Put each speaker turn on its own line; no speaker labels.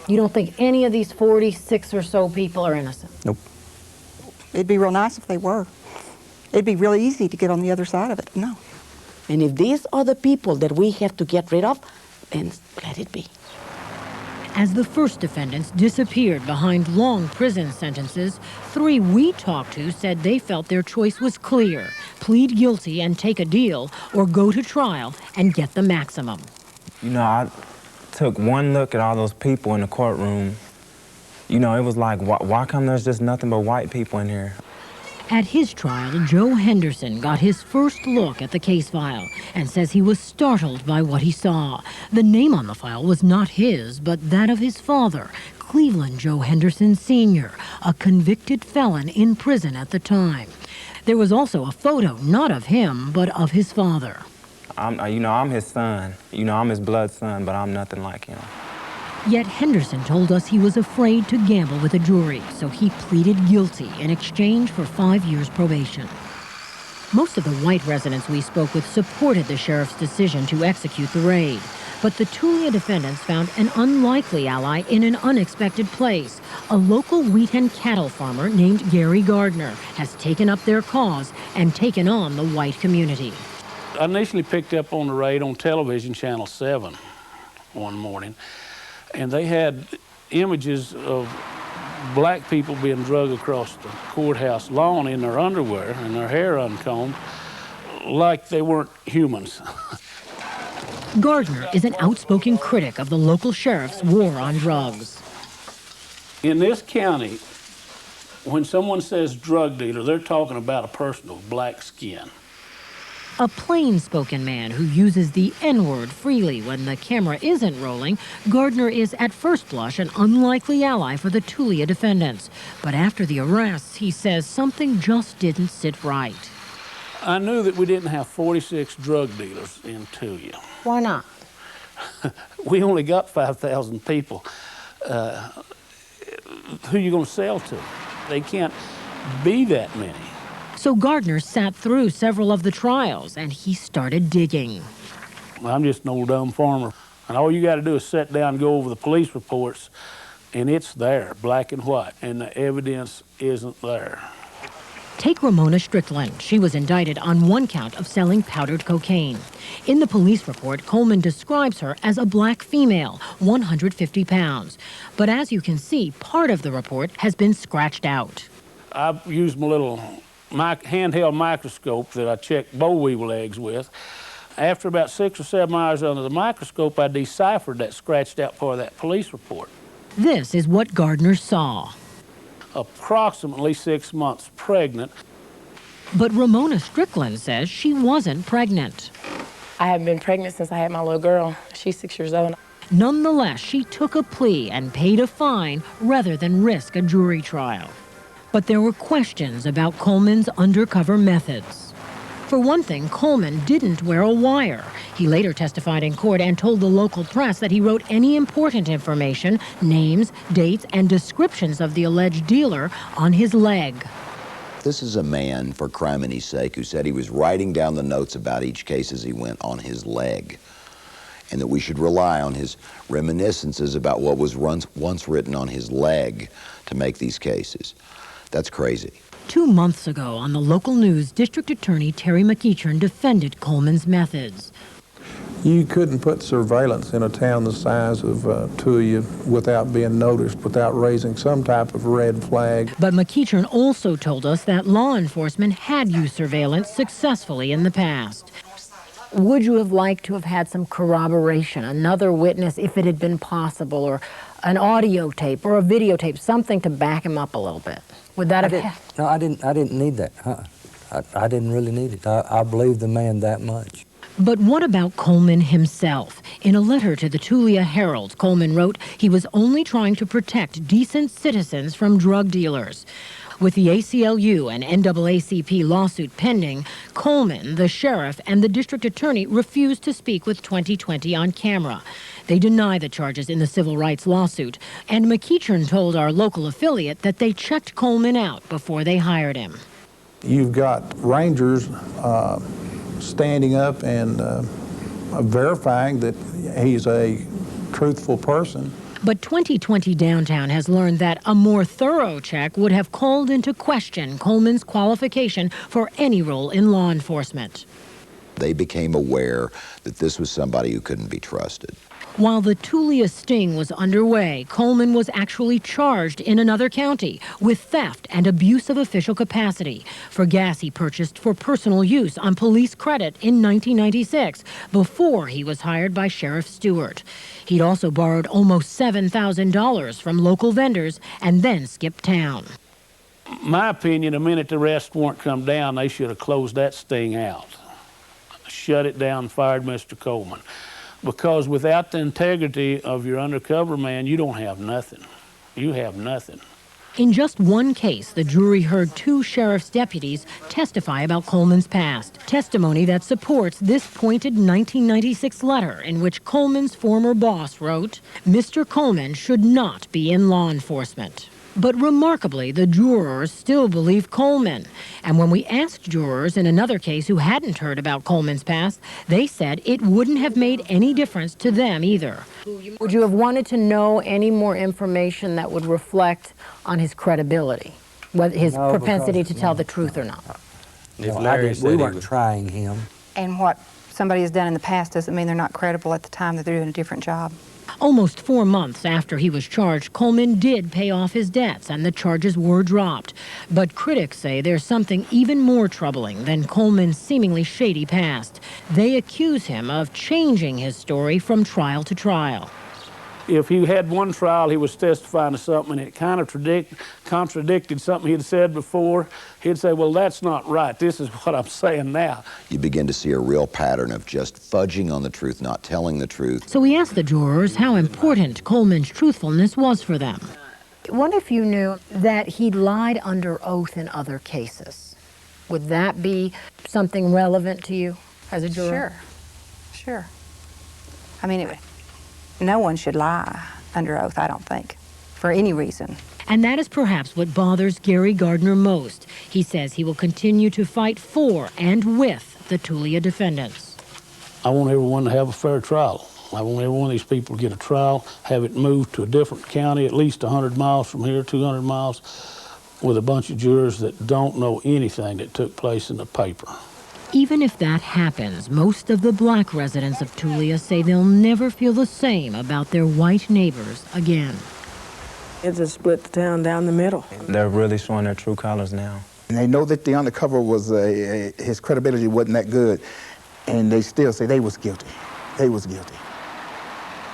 You don't think any of these 46 or so people are innocent?
Nope.
It'd be real nice if they were. It'd be really easy to get on the other side of it. No.
And if these are the people that we have to get rid of, then let it be.
As the first defendants disappeared behind long prison sentences, 3 we talked to said they felt their choice was clear: plead guilty and take a deal, or go to trial and get the maximum.
You know, I took one look at all those people in the courtroom. You know, it was like, why come there's just nothing but white people in here?
At his trial, Joe Henderson got his first look at the case file and says he was startled by what he saw. The name on the file was not his, but that of his father, Cleveland Joe Henderson Sr., a convicted felon in prison at the time. There was also a photo, not of him, but of his father.
I'm his son. I'm his blood son, but I'm nothing like him.
Yet Henderson told us he was afraid to gamble with a jury, so he pleaded guilty in exchange for 5 years probation. Most of the white residents we spoke with supported the sheriff's decision to execute the raid, but the Tulia defendants found an unlikely ally in an unexpected place. A local wheat and cattle farmer named Gary Gardner has taken up their cause and taken on the white community.
I initially picked up on the raid on television, Channel 7, one morning. And they had images of black people being dragged across the courthouse lawn in their underwear and their hair uncombed, like they weren't humans.
Gardner is an outspoken critic of the local sheriff's war on drugs.
In this county, when someone says drug dealer, they're talking about a person of black skin.
A plain-spoken man who uses the N-word freely when the camera isn't rolling, Gardner is at first blush an unlikely ally for the Tulia defendants. But after the arrests, he says something just didn't sit right.
I knew that we didn't have 46 drug dealers in Tulia.
Why not?
We only got 5,000 people. Who are you going to sell to? They can't be that many.
So Gardner sat through several of the trials, and he started digging.
I'm just an old dumb farmer, and all you got to do is sit down and go over the police reports, and it's there, black and white, and the evidence isn't there.
Take Ramona Strickland. She was indicted on 1 count of selling powdered cocaine. In the police report, Coleman describes her as a black female, 150 pounds. But as you can see, part of the report has been scratched out.
I've used my little handheld microscope that I check boll weevil eggs with. After about 6 or 7 hours under the microscope, I deciphered that scratched out part of that police report.
This is what Gardner saw.
Approximately 6 months pregnant.
But Ramona Strickland says she wasn't pregnant.
I haven't been pregnant since I had my little girl. She's 6 years old.
Nonetheless, she took a plea and paid a fine rather than risk a jury trial. But there were questions about Coleman's undercover methods. For one thing, Coleman didn't wear a wire. He later testified in court and told the local press that he wrote any important information, names, dates, and descriptions of the alleged dealer on his leg.
This is a man, for crimini's sake, who said he was writing down the notes about each case as he went on his leg, and that we should rely on his reminiscences about what was once written on his leg to make these cases. That's crazy.
2 months ago on the local news, District Attorney Terry McEachern defended Coleman's methods.
You couldn't put surveillance in a town the size of Tulia without being noticed, without raising some type of red flag.
But McEachern also told us that law enforcement had used surveillance successfully in the past. Would you have liked to have had some corroboration, another witness if it had been possible, or an audio tape or a videotape, something to back him up a little bit? Would that have...
No, I didn't need that. I didn't really need it. I believe the man that much.
But what about Coleman himself? In a letter to the Tulia Herald, Coleman wrote he was only trying to protect decent citizens from drug dealers. With the ACLU and NAACP lawsuit pending, Coleman, the sheriff, and the district attorney refused to speak with 2020 on camera. They deny the charges in the civil rights lawsuit, and McEachern told our local affiliate that they checked Coleman out before they hired him.
You've got rangers standing up and verifying that he's a truthful person.
But 2020 Downtown has learned that a more thorough check would have called into question Coleman's qualification for any role in law enforcement.
They became aware that this was somebody who couldn't be trusted.
While the Tulia sting was underway, Coleman was actually charged in another county with theft and abuse of official capacity for gas he purchased for personal use on police credit in 1996, before he was hired by Sheriff Stewart. He'd also borrowed almost $7,000 from local vendors and then skipped town.
My opinion, the minute the arrest warrant come down, they should have closed that sting out, shut it down, fired Mr. Coleman. Because without the integrity of your undercover man, you don't have nothing. You have nothing.
In just one case, the jury heard 2 sheriff's deputies testify about Coleman's past, testimony that supports this pointed 1996 letter in which Coleman's former boss wrote, "Mr. Coleman should not be in law enforcement." But remarkably, the jurors still believe Coleman. And when we asked jurors in another case who hadn't heard about Coleman's past, they said it wouldn't have made any difference to them either. Would you have wanted to know any more information that would reflect on his credibility, whether his propensity to tell the truth or not?
No, we weren't trying him.
And what somebody has done in the past doesn't mean they're not credible at the time that they're doing a different job.
Almost 4 months after he was charged, Coleman did pay off his debts and the charges were dropped. But critics say there's something even more troubling than Coleman's seemingly shady past. They accuse him of changing his story from trial to trial.
If he had one trial, he was testifying to something and it kind of contradicted something he'd said before, he'd say, well, that's not right. This is what I'm saying now.
You begin to see a real pattern of just fudging on the truth, not telling the truth.
So we asked the jurors how important Coleman's truthfulness was for them. What if you knew that he lied under oath in other cases? Would that be something relevant to you as a juror?
Sure. I mean, no one should lie under oath, I don't think, for any reason.
And that is perhaps what bothers Gary Gardner most. He says he will continue to fight for and with the Tulia defendants.
I want everyone to have a fair trial. I want every one of these people to get a trial, have it moved to a different county, at least 100 miles from here, 200 miles, with a bunch of jurors that don't know anything that took place in the paper.
Even if that happens, most of the black residents of Tulia say they'll never feel the same about their white neighbors again.
It just split the town down the middle.
They're really showing their true colors now.
And they know that the undercover was, his credibility wasn't that good, and they still say they was guilty. They was guilty.